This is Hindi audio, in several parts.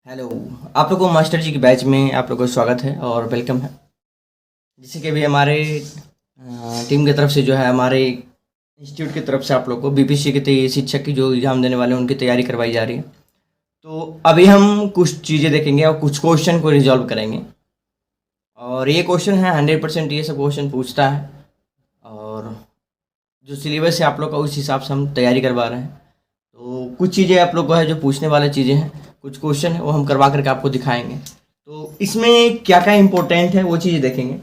हेलो। आप लोगों को मास्टर जी की बैच में आप लोगों को स्वागत है और वेलकम है। जैसे कि अभी हमारे टीम की तरफ से जो है हमारे इंस्टीट्यूट की तरफ से आप लोग को बीपीसी के शिक्षक की जो एग्ज़ाम देने वाले हैं उनकी तैयारी करवाई जा रही है। तो अभी हम कुछ चीज़ें देखेंगे और कुछ क्वेश्चन को रिजॉल्व करेंगे। और ये क्वेश्चन है 100% ये सब क्वेश्चन पूछता है और जो सिलेबस है आप लोग का उस हिसाब से हम तैयारी करवा रहे हैं। तो कुछ चीज़ें आप लोग को है जो पूछने वाली चीज़ें हैं, कुछ क्वेश्चन है वो हम करवा करके आपको दिखाएंगे। तो इसमें क्या क्या इंपॉर्टेंट है वो चीज़ें देखेंगे।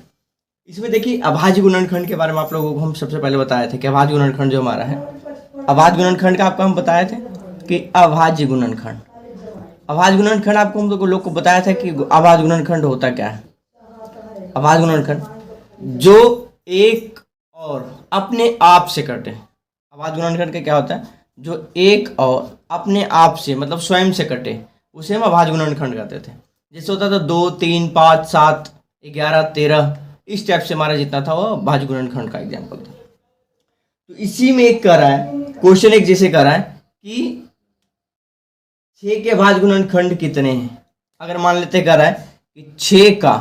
इसमें देखिए अभाज्य गुणनखंड के बारे में आप लोगों को हम सबसे पहले बताए थे कि अभाज्य गुणनखंड जो हमारा है, अभाज्य गुणनखंड का आपको हम बताए थे कि अभाज्य गुणनखंड, अभाज्य गुणनखंड आपको हम लोग को बताया था कि अभाज्य गुणनखंड होता क्या है। अभाज्य गुणनखंड जो एक और अपने आप से कटे। अभाज्य गुणनखंड का क्या होता है, जो एक और अपने आप से मतलब स्वयं से कटे उसे हम अभाज्य गुणनखंड कहते थे। जैसे होता था 2, 3, 5, 7, 11, 13, इस टाइप से हमारा जितना था वो अभाज्य गुणनखंड का एग्जाम्पल था। तो इसी में एक कर रहा है क्वेश्चन, एक जैसे कर रहा है कि 6 के अभाज्य गुणनखंड कितने हैं। अगर मान लेते कर रहा है कि 6 का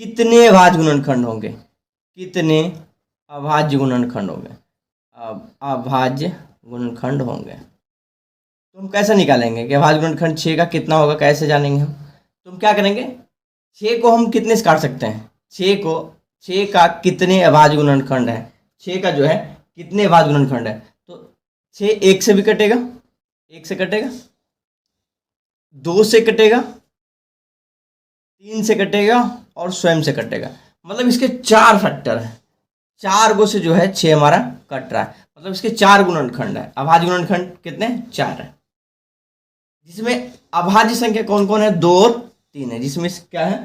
कितने अभाज्य गुणनखंड होंगे, कितने अभाज्य गुणनखंड होंगे, अभाज्य गुणनखंड होंगे। तो हम कैसे निकालेंगे कि अभाज्य गुणनखंड 6 का कितना होगा, कैसे जानेंगे हम। तो हम क्या करेंगे, 6 को हम कितने से काट सकते हैं, 6 का कितने अभाज्य गुणनखंड है, 6 का जो है कितने अभाज्य गुणनखंड है। तो 6 1 से भी कटेगा, 1 से कटेगा, 2 से कटेगा, 3 से कटेगा और स्वयं से कटेगा। मतलब इसके 4 फैक्टर है, 4 गो से जो है 6 हमारा कट रहा है। मतलब इसके 4 गुणनखंड है। अभाज्य गुणनखंड कितने, 4 है। जिसमें अभाज्य संख्या कौन कौन है, 2 और 3 है। जिसमें क्या है,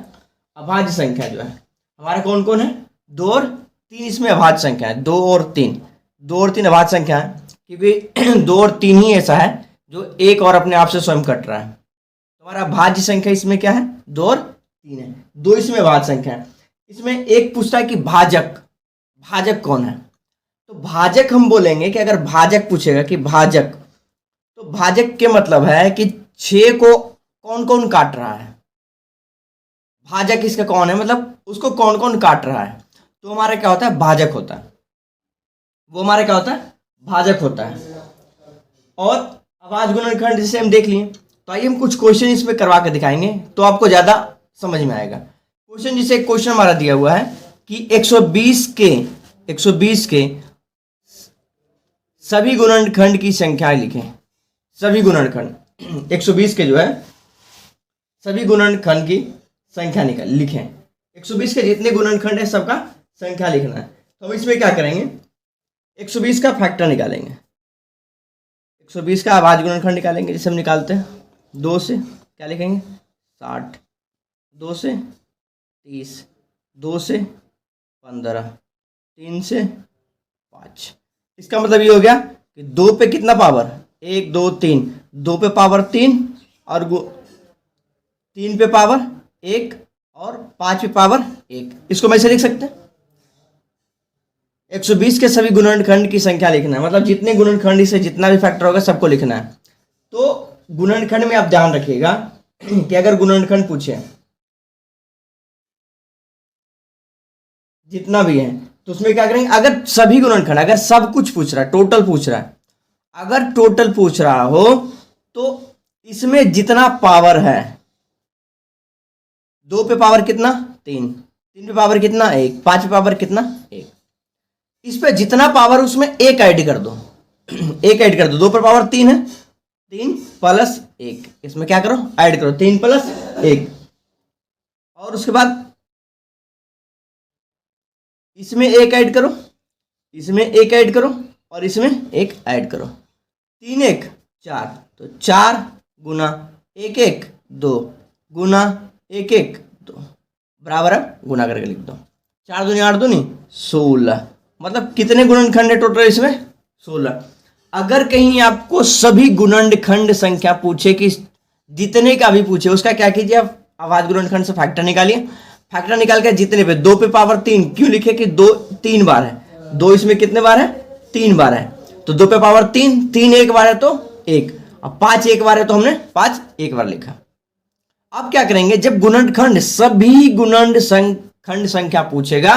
अभाज्य संख्या जो है हमारा कौन कौन है, 2 और 3। इसमें अभाज्य संख्या है 2 और 3, 2 और 3 अभाज्य संख्या है, क्योंकि 2 और 3 ही ऐसा है जो एक और अपने आप से स्वयं कट रहा है। तो हमारा अभाज्य संख्या इसमें क्या है, 2 और 3 है। 2 इसमें अभाज्य संख्या है। इसमें एक पूछता है कि भाजक, भाजक कौन है। तो भाजक हम बोलेंगे कि अगर भाजक पूछेगा कि भाजक, तो भाजक के मतलब है कि 6 को कौन कौन काट रहा है। भाजक इसका कौन है, मतलब उसको कौन कौन काट रहा है। तो हमारा क्या होता है, भाजक होता है। वो हमारा क्या होता है, भाजक होता है। और अभाज्य गुणनखंड जिसे हम देख लिए, तो आइए हम कुछ क्वेश्चन इसमें करवा के दिखाएंगे तो आपको ज्यादा समझ में आएगा। क्वेश्चन जिसे क्वेश्चन हमारा दिया हुआ है कि 120 के सभी गुणनखंड की संख्या लिखें। सभी गुणनखंड 120 के जो है सभी गुणनखंड की संख्या लिखें। 120 के जितने गुणनखंड है सबका संख्या लिखना है। तो हम इसमें क्या करेंगे, 120 का फैक्टर निकालेंगे। 120 का अभाज्य गुणनखंड निकालेंगे। जैसे हम निकालते हैं 2 से क्या लिखेंगे, 60, 2 से 30, 2 से 15, 3 से 5। इसका मतलब ये हो गया कि 2 पे कितना पावर, 1 2 3, 2 पे पावर 3 और 3 पे पावर 1 और 5 पे पावर 1। इसको मैं ऐसे लिख सकते हैं, 120 के सभी गुणनखंड की संख्या लिखना है। मतलब जितने गुणनखंड से जितना भी फैक्टर होगा सबको लिखना है। तो गुणनखंड में आप ध्यान रखिएगा कि अगर गुणनखंड पूछे जितना भी है तो उसमें क्या करेंगे, अगर सभी गुणनखंड, अगर सब कुछ पूछ रहा है, टोटल पूछ रहा है, अगर टोटल पूछ रहा हो तो इसमें जितना पावर है, 2 पे पावर कितना 3, 3 पे पावर कितना 1, 5 पे पावर कितना 1, इस पे जितना पावर उसमें एक ऐड कर दो, एक ऐड कर दो। 2 पर पावर 3 है, 3 प्लस 1, इसमें क्या करो ऐड करो, 3 प्लस 1। और उसके बाद इसमें एक ऐड करो, इसमें एक ऐड करो और इसमें एक ऐड करो। 3 1 4, तो 4 गुना 1 1 2 गुना 1 1 2 बराबर है, गुना करके लिख दो। 4 दूनी 8 दूनी 16। मतलब कितने गुणनखंड है टोटल इसमें, 16। अगर कहीं आपको सभी गुणनखंड संख्या पूछे कि जितने का भी पूछे, उसका क्या कीजिए, आप अभाज्य गुणनखंड से फैक्टर निकालिए। फैक्टर निकाल के जितने पे, 2 पे पावर 3 क्यों लिखे कि 2 3 बार है, 2 इसमें कितने बार है, 3 बार है। तो 2 पे पावर 3, 3 एक बार है तो 1, और 5 एक बार है तो हमने 5 एक बार लिखा। अब क्या करेंगे, जब गुणनखंड सभी खंड संख्या पूछेगा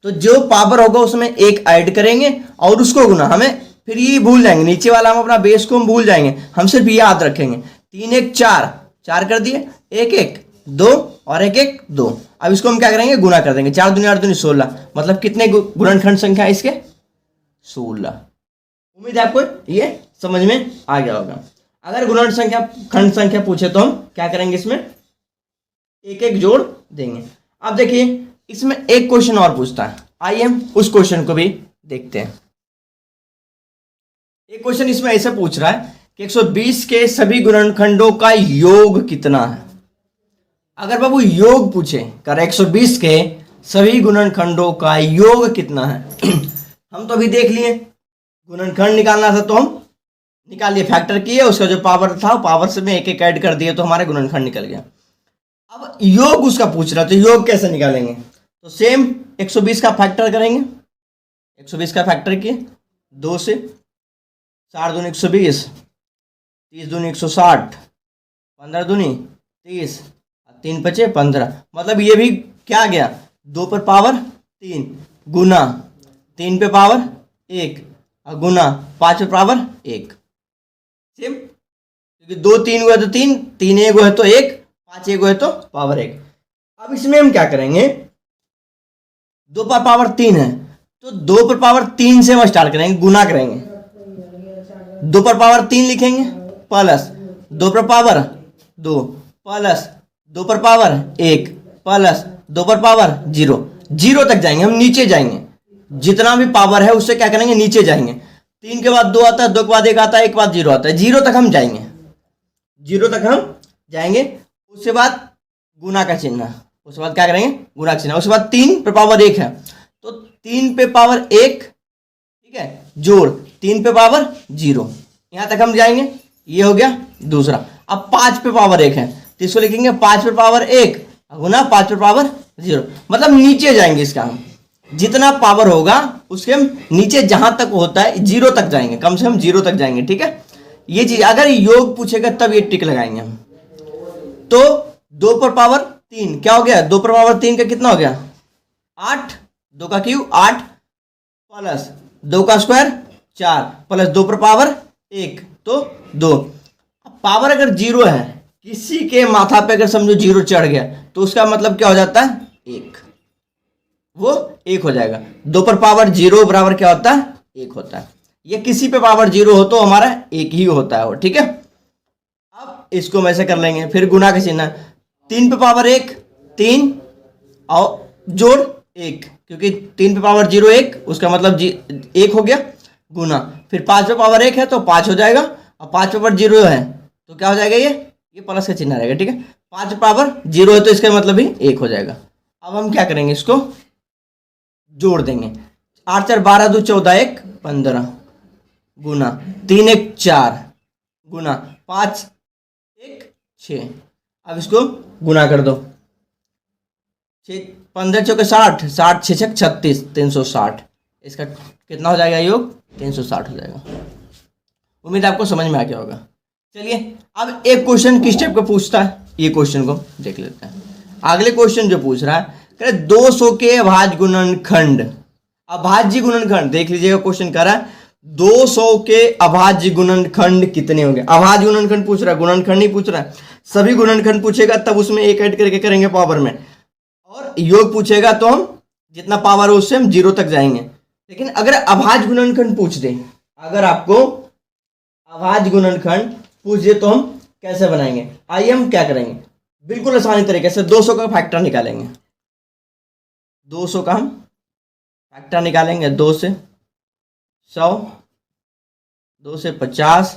तो जो पावर होगा उसमें एक ऐड करेंगे और उसको गुना, हमें फिर ये भूल जाएंगे, नीचे वाला हम अपना बेस को हम भूल जाएंगे, हम सिर्फ याद रखेंगे 3 1 4, 4 कर दिए, 1 1 2 और 1 1 2। अब इसको हम क्या करेंगे, गुना कर देंगे, 4 दूनी 8 दूनी 16, मतलब कितने गुणनखंड संख्या है इसके, 16। उम्मीद है आपको ये समझ में आ गया होगा। अगर खंड संख्या पूछे तो हम क्या करेंगे, इसमें एक एक जोड़ देंगे। अब देखिए इसमें एक क्वेश्चन और पूछता है, आइए हम उस क्वेश्चन को भी देखते हैं। एक क्वेश्चन इसमें ऐसे पूछ रहा है कि 120 के सभी गुणनखंडों का योग कितना है। अगर बाबू योग पूछे कर 120 के सभी गुणनखंडों का योग कितना है हम तो अभी देख लिए, गुणनखंड निकालना था तो हम निकाल लिए, फैक्टर किए, उसका जो पावर था पावर से में एक एक ऐड कर दिए तो हमारा गुणनखंड निकल गया। अब योग उसका पूछ रहा, तो योग कैसे निकालेंगे, तो सेम 120 का फैक्टर करेंगे, 120 का फैक्टर किए 2 से, 4 दूनी 120, 30 दूनी 160, 15 दूनी 30, 3 बचे 15, मतलब ये भी क्या गया, 2 पर पावर 3 गुना 3 पे पावर 1 और गुना 5 पे पावर 1, सेम, क्योंकि 2 3 हुआ तो 3 3 1 है तो 1, 5 1 है तो पावर 1। अब इसमें हम क्या करेंगे, 2 पर पावर 3 है तो 2 पर पावर 3 से हम स्टार्ट करेंगे, गुना करेंगे, 2 पर पावर 3 लिखेंगे प्लस 2 पर पावर 2 प्लस 2 पर पावर 1 प्लस 2 पर पावर 0, 0 तक जाएंगे, हम नीचे जाएंगे, जितना भी पावर है उससे क्या करेंगे, नीचे जाएंगे। 3 के बाद 2 आता है, 2 के बाद 1 आता है, 1 के बाद 0 आता है, 0 तक हम जाएंगे, 0 तक हम जाएंगे। उसके बाद गुना का चिन्ह, उसके बाद क्या करेंगे, गुना का चिन्ह, उसके बाद 3 पे पावर 1 है तो 3 पे पावर 1, ठीक है, जोड़ 3 पे पावर 0, यहां तक हम जाएंगे, ये हो गया दूसरा। अब 5 पे पावर 1 है तो इसको लिखेंगे 5 पे पावर 1 गुना 5 पे पावर 0, मतलब नीचे जाएंगे, इसका हम जितना पावर होगा उसके हम नीचे जहां तक होता है 0 तक जाएंगे, कम से कम 0 तक जाएंगे, ठीक है। ये चीज अगर योग पूछेगा तब ये टिक लगाएंगे हम। तो 2 पर पावर 3 क्या हो गया, 2 पर पावर 3 का कितना हो गया 8, 2 का क्यूब 8 प्लस 2 का स्क्वायर 4 प्लस 2 पर पावर 1 तो 2। पावर अगर 0 है, किसी के माथा पे अगर समझो 0 चढ़ गया तो उसका मतलब क्या हो जाता है 1, वो 1 हो जाएगा। 2 पर पावर 0 बराबर क्या होता है 1 होता है, ये किसी पे पावर 0 हो तो हमारा 1 ही होता है वो, ठीक है। अब इसको हम ऐसे कर लेंगे, फिर गुना का चिन्ह, 3 पे पावर 1 3 और जोड़ 1, क्योंकि 3 पे पावर 0 1 उसका मतलब 1 हो गया, गुना फिर 5 पे पावर 1 है तो 5 हो जाएगा, और 5 पे पावर 0 है तो क्या हो जाएगा, ये प्लस का चिन्ह रहेगा, ठीक है। 5 पे पावर 0 है तो इसका मतलब भी 1 हो जाएगा। अब हम क्या करेंगे, इसको जोड़ देंगे, 8 4 12 2 14 1 15 गुना 3 1 4 गुना 5 1 6। अब इसको गुना कर दो, 15 चौके 60 60 6 6 36 360, इसका कितना हो जाएगा योग 360 हो जाएगा। उम्मीद आपको समझ में आ गया होगा। चलिए अब एक क्वेश्चन किस टाइप का पूछता है, ये क्वेश्चन को देख लेते हैं। अगले क्वेश्चन जो पूछ रहा है, 200 के अभाज्य गुणनखंड, अभाज्य गुणनखंड देख लीजिएगा, क्वेश्चन कर रहा है 200 के अभाज्य गुणनखंड कितने होंगे। अभाज्य गुणनखंड पूछ रहा है, गुणनखंड नहीं पूछ रहा है। सभी गुणनखंड पूछेगा तब उसमें एक ऐड करके करेंगे पावर में, और योग पूछेगा तो हम जितना पावर है उससे हम 0 तक जाएंगे। लेकिन अगर अभाज्य गुणनखंड पूछ दे, अगर आपको अभाज्य गुणनखंड पूछ दे तो हम कैसे बनाएंगे, आइए हम क्या करेंगे, बिल्कुल आसानी तरीके से 200 का फैक्टर निकालेंगे। 200 का हम फैक्टर निकालेंगे, 2 से 100, 2 से 50,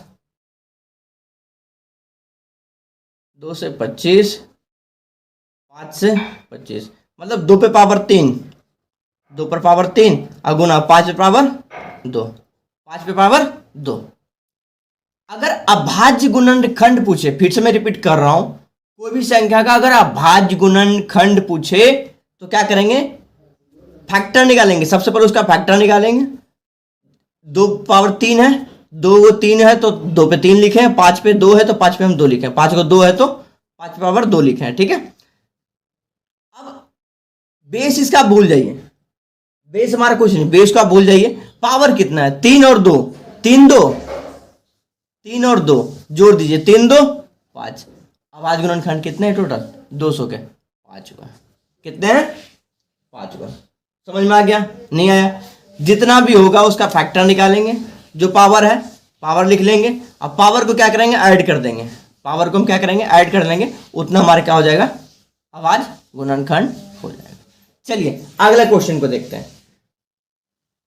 2 से 25, 5 से 25, मतलब 2 पे पावर 3, 2 पर पावर 3 और गुना 5 पे पावर 2, 5 पे पावर 2। अगर अभाज्य गुणनखंड पूछे, फिर से मैं रिपीट कर रहा हूं, कोई भी संख्या का अगर अभाज्य गुणनखंड पूछे तो क्या करेंगे, फैक्टर निकालेंगे। सबसे पहले उसका फैक्टर निकालेंगे, 2 पावर 3 है, 2 3 है तो 2 पे 3 लिखे, 5 पे 2 है तो 5 पे हम 2 लिखे, 5 को 2 है तो 5 पावर 2 लिखे हैं, ठीक है। अब बेस इसका आप भूल जाइए, बेस हमारा कुछ नहीं, बेस को आप भूल जाइए। पावर कितना है, 3 और 2, 3 और 2 जोड़ दीजिए, 3 2 5। अभाज्य गुणनखंड कितने हैं टोटल, 200 के 5 हुआ, कितने हैं 5 हुआ। समझ में आ गया, नहीं आया? जितना भी होगा उसका फैक्टर निकालेंगे, जो पावर है पावर लिख लेंगे। अब पावर को क्या करेंगे, ऐड कर देंगे, पावर को हम क्या करेंगे, ऐड कर लेंगे, उतना हमारे क्या हो जाएगा, अभाज्य गुणनखंड हो जाएगा। चलिए अगला क्वेश्चन को देखते हैं।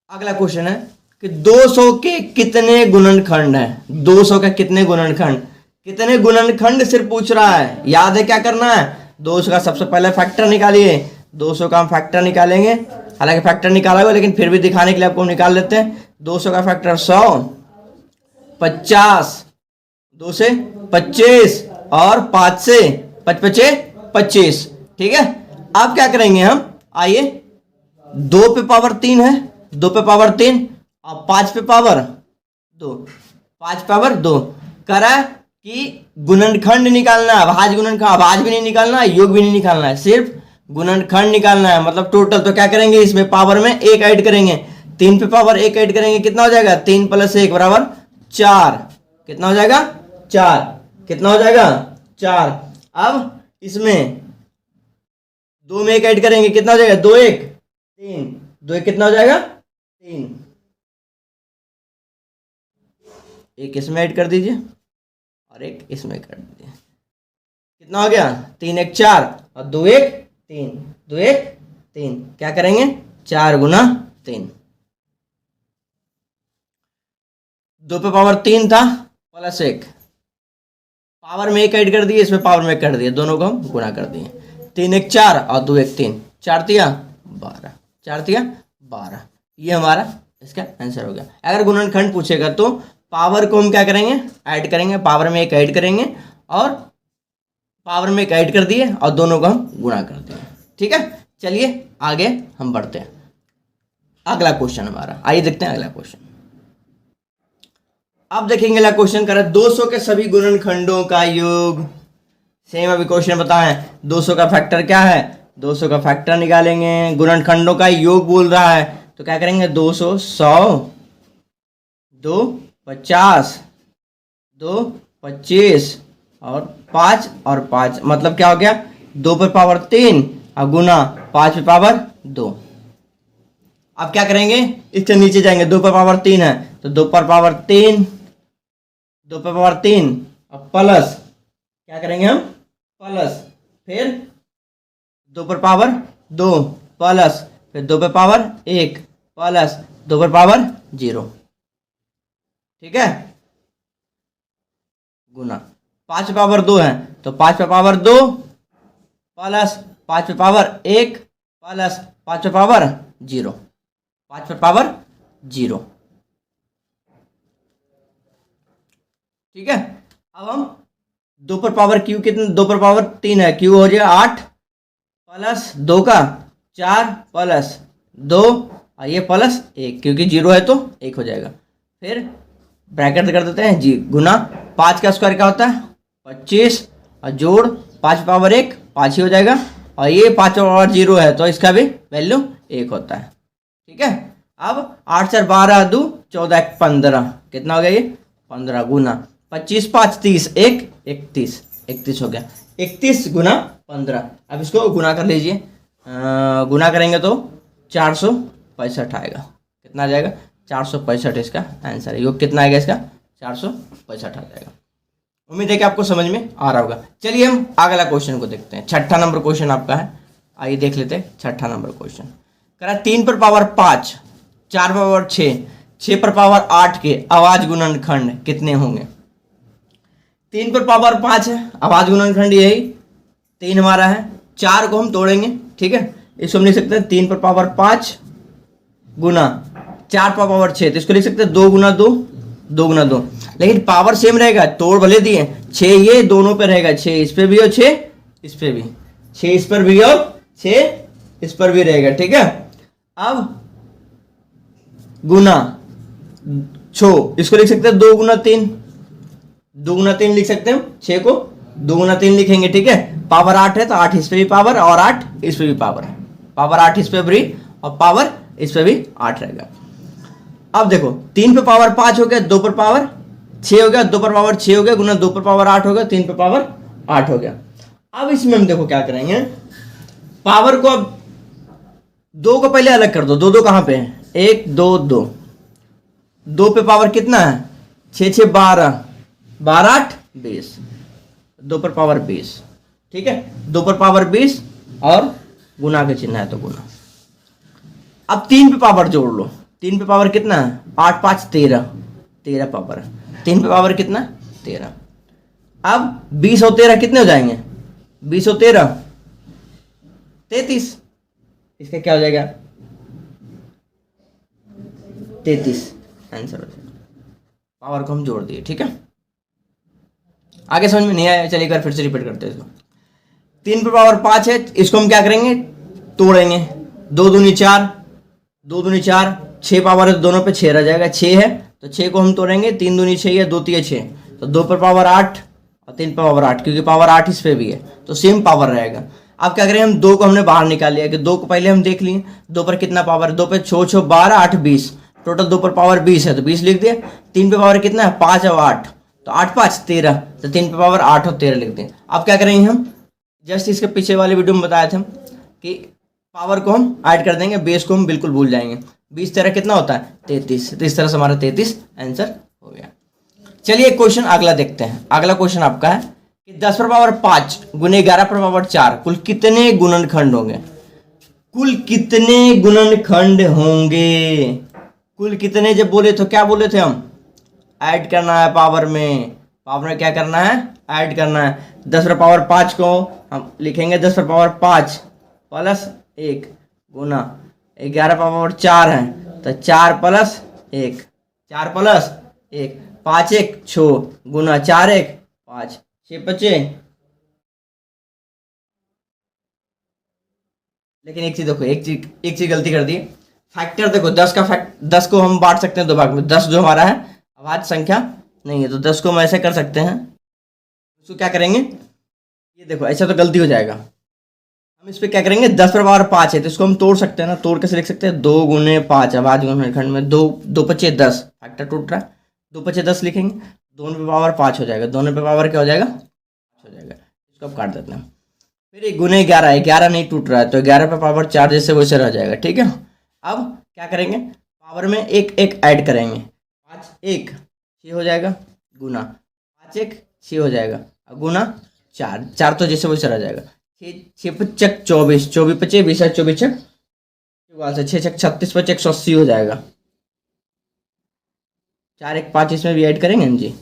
अगला क्वेश्चन है कि 200 के कितने गुणनखंड हैं, 200 के कितने गुणनखंड, कितने गुणनखंड सिर्फ पूछ रहा है। याद है क्या करना है, 200 का सबसे पहले फैक्टर निकालिए, 200 का हम फैक्टर निकालेंगे, हालांकि फैक्टर निकाला हुआ लेकिन फिर भी दिखाने के लिए आपको निकाल लेते हैं। 200 का फैक्टर 100, 50, 2 से 25 और 5 से 5 25, ठीक है। अब क्या करेंगे हम, आइए 2 पे पावर 3 है, 2 पे पावर 3 और 5 पे पावर 2, 5 पावर 2 करा कि गुणनखंड निकालना है, अभाज्य गुणनखंड, अभाज्य भी नहीं निकालना है, योग भी नहीं निकालना है, सिर्फ गुणनखंड निकालना है, मतलब टोटल। तो क्या करेंगे, इसमें पावर में 1 ऐड करेंगे, 3 पे पावर 1 ऐड करेंगे, कितना हो जाएगा, 3 + 1 बराबर 4, कितना हो जाएगा 4, कितना हो जाएगा 4। अब इसमें 2 में 1 ऐड करेंगे, कितना हो जाएगा 2 1 3, 2 1 कितना हो जाएगा 3, 1 इसमें ऐड कर दीजिए और 1 इसमें कर दीजिए, कितना हो गया 3 1 4 और 2 1 3, 2 1 3, क्या करेंगे 4 × 3, 2 पे पावर 3 था प्लस 1, पावर में 1 ऐड कर दिए, इसमें पावर में 1 कर दिए, दोनों को हम गुणा कर दिए, 3 1 4 और 2 1 3, 4 तिया 12, 4 तिया 12, ये हमारा इसका आंसर हो गया। अगर गुणनखंड पूछेगा तो पावर को हम क्या करेंगे, ऐड करेंगे, पावर में 1 ऐड करेंगे और पावर में 1 ऐड कर दिए और दोनों को हम गुणा कर दिए, ठीक है। चलिए आगे हम बढ़ते हैं, अगला क्वेश्चन हमारा, आइए देखते हैं अगला क्वेश्चन। अब देखेंगे अगला क्वेश्चन कर रहा है 200 के सभी गुणनखंडों का योग। सेम अभी क्वेश्चन बताएं, 200 का फैक्टर क्या है, 200 का फैक्टर निकालेंगे, गुणनखंडों का योग बोल रहा है, तो क्या करेंगे 200 100 2 50 2 25 और 5 मतलब क्या हो गया, 2 पे पावर 3 और गुना 5 पे पावर 2। अब क्या करेंगे, इसके नीचे जाएंगे, 2 पे पावर 3 है तो 2 पर पावर 3, 2 पे पावर 3 और प्लस क्या करेंगे हम, प्लस फिर 2 पर पावर 2 प्लस फिर 2 पे पावर 1 प्लस 2 पर पावर 0, ठीक है, गुना 5 पे पावर 2 है तो 5 पे पावर 2 प्लस 5 पे पावर 1 प्लस 5 पे पावर 0, 5 पे पावर 0, ठीक है। अब हम 2 पर पावर क्यू कितने, 2 पर पावर 3 है, क्यू हो जाएगा 8 प्लस 2 का 4 प्लस 2 और ये प्लस 1, क्योंकि 0 है तो 1 हो जाएगा, फिर ब्रैकेट कर देते हैं जी, गुना 5 का स्क्वायर क्या होता है 25 और जोड़ 5 पावर 1 5 ही हो जाएगा, और ये 5 पावर 0 है तो इसका भी वैल्यू 1 होता है, ठीक है। अब 8 4 12 2 14 1 15, कितना हो गया ये 15, गुना 25 5 30 1 31 हो गया, 31 गुना 15। अब इसको गुना कर लीजिए, गुना करेंगे तो 465 आएगा, कितना आ जाएगा 465 इसका आंसर है। योग कितना आएगा इसका 465 आ जाएगा। उम्मीद है कि आपको समझ में आ रहा होगा। चलिए हम अगला क्वेश्चन को देखते हैं, 6ठा नंबर क्वेश्चन आपका है, आइए देख लेते हैं 6ठा नंबर क्वेश्चन। कह रहा 3 पर पावर 5 4 पर पावर 6 पर पावर 8 के अभाज्य गुणनखंड कितने होंगे। 3 पर पावर 5 है, अभाज्य गुणनखंड यही 3 हमारा है, 4 को हम तोड़ेंगे, ठीक है, इसको हम लिख सकते हैं 3 पर पावर 5 गुना 4 पर पावर 6, तो इसको लिख सकते हैं 2 गुना 2 2 गुना 2, लेकिन पावर सेम रहेगा, तोड़ भले दिए 6 ये दोनों पे रहेगा, 6 इस पे भी और 6 इस पे भी, 6 इस पर भी और 6 इस पर भी रहेगा, ठीक है। अब गुना 6, इसको लिख सकते हैं 2 गुना 3 लिख सकते हैं 6 को, 2 गुना 3 लिखेंगे, ठीक है। पावर 8 है तो 8 इस पे भी पावर और 8 इस पे भी पावर, पावर 8 इस पे भी और पावर इस पे भी 8 रहेगा। अब देखो 3 पे पावर 5 हो गया, 2 पर पावर 6 हो गया, 2 पर पावर 6 हो गया, गुना 2 पर पावर 8 हो गया, 3 पे पावर 8 हो गया। अब इसमें हम देखो क्या करेंगे, पावर को अब 2 को पहले अलग कर दो, 2 2 कहाँ पे है, 1 2 2, 2 पे पावर कितना है 6 6 12, 12 8 20, 2 पर पावर 20, ठीक है। 2 पर पावर 20 और गुना का चिन्ह है तो गुना। अब 3 पे पावर जोड़ लो, 3 पे पावर कितना है 8 5 13, 13 पावर, 3 पे पावर कितना 13। अब 20 और 13 कितने हो जाएंगे, 20 और 13 33, इसका क्या हो जाएगा 33 आंसर हो जाएगा। पावर को हम जोड़ दिए, ठीक है। आगे समझ में नहीं आया, चलिए एक बार फिर से रिपीट करते हैं इसको। 3 पे पावर 5 है, इसको हम क्या करेंगे तोड़ेंगे, 2 दूनी 4, 2 दूनी 4, 6 पावर है तो दोनों पे 6 रह जाएगा, 6 है तो 6 को हम तोड़ेंगे, 3 दूनी 6 है, 2 3 6, तो 2 पर पावर 8 और 3 पर पावर 8, क्योंकि पावर 8 इस पे भी है तो सेम पावर रहेगा। अब क्या करें, हम 2 को हमने बाहर निकाल लिया कि 2 को पहले हम देख लिए, 2 पर कितना पावर है, 2 पे 6 6 12 8 20, टोटल 2 पर पावर 20 है तो 20 लिख दिया। 3 पे पावर कितना है 5 और 8, तो 8 5 13, तो 3 पे पावर 8 और 13 लिख दें। अब क्या करेंगे हम, जस्ट इसके पीछे वाले वीडियो में बताए थे हम कि पावर को हम ऐड कर देंगे, बेस को हम बिल्कुल भूल जाएंगे। 20 13 कितना होता है 33, तो इस तरह से हमारा 33 आंसर हो गया। चलिए एक क्वेश्चन अगला देखते हैं। अगला क्वेश्चन आपका है कि 10 पर पावर 5 गुने 11 पर पावर 4 कुल कितने गुणनखंड होंगे, कुल कितने गुणनखंड होंगे, कुल कितने जब बोले तो क्या बोले थे हम, ऐड करना है पावर में, पावर में क्या करना है ऐड करना है। 10 पर पावर 5 को हम लिखेंगे 10 पर पावर 5 प्लस 1 गुना 11 पर पावर 4 है तो 4 प्लस 1, 4 प्लस 1, 5 1 6 गुना 4 1 5, 6 5। लेकिन एक चीज देखो, एक चीज गलती कर दी, फैक्टर देखो 10 का फैक्ट 10 को हम बांट सकते हैं 2 भाग में, 10 जो हमारा है अभाज्य संख्या नहीं है तो 10 को हम ऐसे कर सकते हैं। उसको क्या करेंगे, ये देखो ऐसा तो गलती हो जाएगा, हम इस पे क्या करेंगे 10 पर पावर 5 है तो इसको हम तोड़ सकते हैं ना, तोड़ कैसे लिख सकते हैं 2 गुने 5 अभाज्य गुणनखंड में 2 2 5 10, फैक्टर टूट रहा है 2 5 10 लिखेंगे, दोनों पे पावर 5 हो जाएगा, दोनों पे पावर क्या हो जाएगा 5 हो जाएगा। इसको अब काट देते हैं। फिर एक गुने 11 है, 11 नहीं टूट रहा है तो 11 पे पावर 4 जैसे वैसे रह जाएगा, ठीक है। अब क्या करेंगे पावर में एक एक ऐड करेंगे, 5 1 6 हो जाएगा गुना 5 1 6 हो जाएगा गुना 4 4 तो जैसे वैसे रह जाएगा, 6 5 24, 24 25 20 24 6 6 36 5 180 हो जाएगा। 4 1 5 इसमें भी ऐड करेंगे हम जी,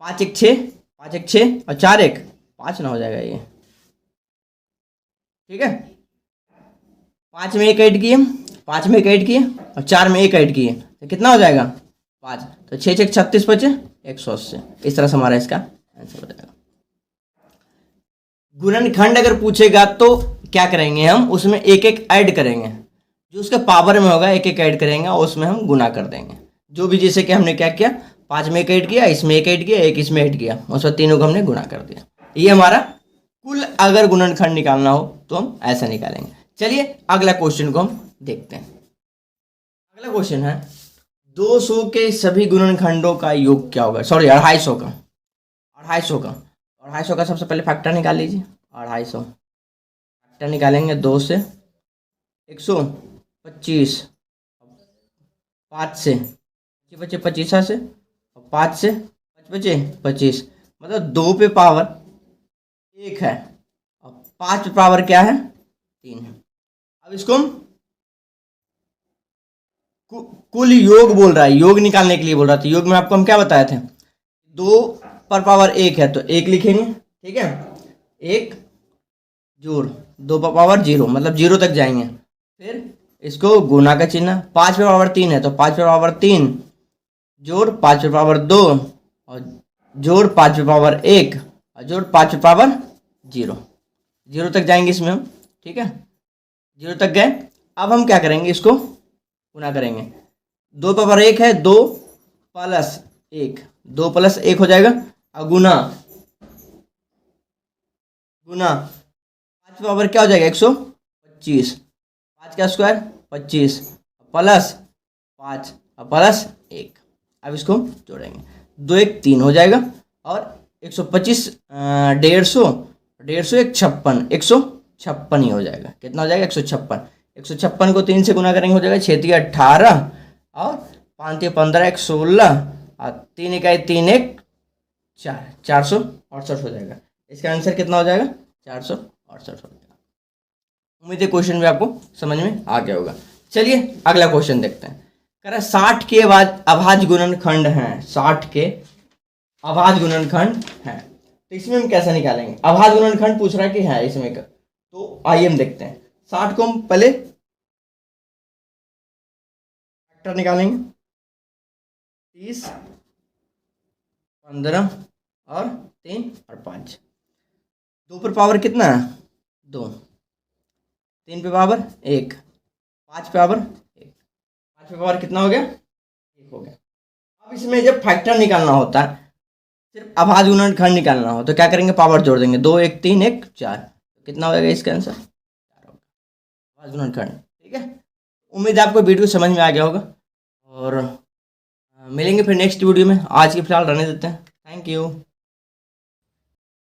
5 1 6 5 1 6 और 4 1 5 ना हो जाएगा ये, ठीक है। 5 में 1 ऐड किए, 5 में 1 ऐड किए और 4 में 1 ऐड किए तो कितना हो जाएगा 5, तो 6 6 36 5 180, इस तरह से हमारा इसका आंसर हो जाएगा। गुणनखंड अगर पूछेगा तो क्या करेंगे हम, उसमें एक एक ऐड करेंगे, जो उसके पावर में होगा एक एक ऐड करेंगे और उसमें हम गुना कर देंगे। जो भी जैसे कि हमने क्या किया 5 में 1 ऐड किया, इसमें 1 ऐड किया, 1 इसमें ऐड किया, उसमें तीनों को हमने गुना कर दिया। ये हमारा कुल अगर गुणनखंड निकालना हो तो हम ऐसा निकालेंगे। चलिए अगला क्वेश्चन को हम देखते हैं। अगला क्वेश्चन है 200 के सभी गुणनखंडों का योग क्या होगा, सॉरी 250 का, 250 का सबसे पहले फैक्टर निकाल लीजिए। 250 फैक्टर निकालेंगे 2 से 125, 5 से 25 25 से, 5 से 25 25, मतलब 2 पे पावर 1 है और 5 पे पावर क्या है 3 है। अब इसको हम कुल योग बोल रहा है, योग निकालने के लिए बोल रहा था। योग में आपको हम क्या बताए थे 2 पर पावर 1 है तो 1 लिखेंगे, ठीक है, 1 जोड़ 2 पर पावर 0 मतलब 0 तक जाएंगे, फिर इसको गुना का चिन्ह, 5 पे पावर 3 है तो 5 पे पावर 3 जोड़ 5 पे पावर 2 और जोड़ 5 पे पावर 1 और जोड़ 5 पे पावर 0, 0 तक जाएंगे इसमें हम, ठीक है, 0 तक गए। अब हम क्या करेंगे इसको गुना करेंगे, 2 पावर 1 है 2 प्लस 1 2 + 1 हो जाएगा, और गुना 5 पावर क्या हो जाएगा 125, 5 का स्क्वायर 25 प्लस 5 और प्लस 1। अब इसको जोड़ेंगे, 2 1 3 हो जाएगा, और 125 150 1 56 156 ही हो जाएगा। कितना हो जाएगा 156। 156 को 3 से गुना करेंगे हो जाएगा 6 × 18 और 5 × 15 1 16 और 3 × 3 1 4 468 हो जाएगा। इसका आंसर कितना हो जाएगा 468 हो जाएगा। उम्मीद है क्वेश्चन भी आपको समझ में आ गया होगा। चलिए अगला क्वेश्चन देखते हैं। कह रहा 60 के अभाज्य गुणनखंड हैं, 60 के अभाज्य गुणनखंड है, तो इसमें हम कैसे निकालेंगे? अभाज्य गुणनखंड पूछ रहा है कि है इसमें का, तो आइए हम देखते हैं। 60 को हम पहले फैक्टर निकालेंगे, 30 15 और 3 और 5। 2 पर पावर कितना है 2, 3 पे पावर 1, 5 पे पावर 1, 5 पे पावर कितना हो गया 1 हो गया। अब इसमें जब फैक्टर निकालना होता है, सिर्फ अभाज्य गुणनखंड निकालना हो, तो क्या करेंगे पावर जोड़ देंगे, 2 1 3 1 4, कितना हो जाएगा इसका आंसर 4 होगा अभाज्य गुणनखंड। ठीक है, उम्मीद है आपको वीडियो समझ में आ गया होगा, और मिलेंगे फिर नेक्स्ट वीडियो में। आज के फिलहाल रहने देते हैं। Thank you.